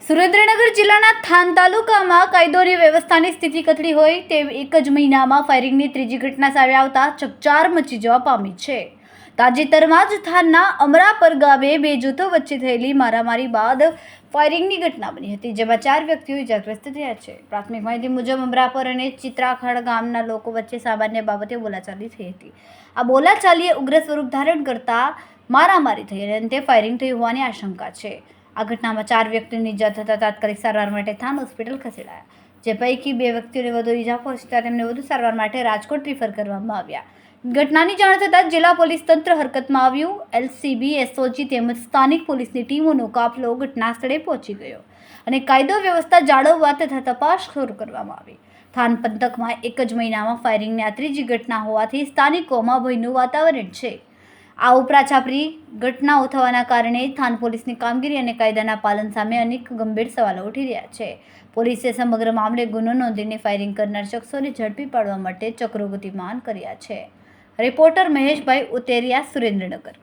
સુરેન્દ્રનગર જિલ્લાના થાન તાલુકામાં કાયદોની વ્યવસ્થાની સ્થિતિ કથળી હોય તેવી એક જ મહિનામાં ફાયરિંગની ત્રીજી ઘટના સામે આવતા ચકચાર મચી જવા પામી છે. તાજેતરમાં જ થાનના અમરાપર ગામે બે જૂથો વચ્ચે થયેલી મારામારી બાદ ફાયરિંગની ઘટના બની હતી, જેમાં 4 વ્યક્તિઓ ઇજાગ્રસ્ત થયા છે. પ્રાથમિક માહિતી મુજબ અમરાપર અને ચિત્રાખડ ગામના લોકો વચ્ચે સામાન્ય બાબતે બોલાચાલી થઈ હતી. આ બોલાચાલીએ ઉગ્ર સ્વરૂપ ધારણ કરતા મારામારી થઈ અને અંતે ફાયરિંગ થઈ હોવાની આશંકા છે. આ ઘટનામાં 4 વ્યક્તિઓની ઇજા થતાં તાત્કાલિક સારવાર માટે થાન હોસ્પિટલ ખસેડાયા, જે પૈકી 2 વ્યક્તિઓને વધુ ઇજા પહોંચતા તેમને વધુ સારવાર માટે રાજકોટ રિફર કરવામાં આવ્યા. ઘટનાની જાણ થતાં જિલ્લા પોલીસ તંત્ર હરકતમાં આવ્યું. એલસીબી, એસઓજી તેમજ સ્થાનિક પોલીસની ટીમોનો કાફલો ઘટના સ્થળે પહોંચી ગયો અને કાયદો વ્યવસ્થા જાળવવા તથા તપાસ શરૂ કરવામાં આવી. થાન પંથકમાં એક જ મહિનામાં ફાયરિંગની આ ત્રીજી ઘટના હોવાથી સ્થાનિકોમાં ભયનું વાતાવરણ છે. આ ઉપરાછાપરી ઘટનાઓ થવાના કારણે થાન પોલીસની કામગીરી અને કાયદાના પાલન સામે અનેક ગંભીર સવાલો ઉઠી રહ્યા છે. પોલીસે સમગ્ર મામલે ગુનો નોંધીને ફાયરિંગ કરનાર શખ્સોને ઝડપી પાડવા માટે ચક્રો ગતિમાન કર્યા છે. રિપોર્ટર મહેશભાઈ ઉતેરિયા, સુરેન્દ્રનગર.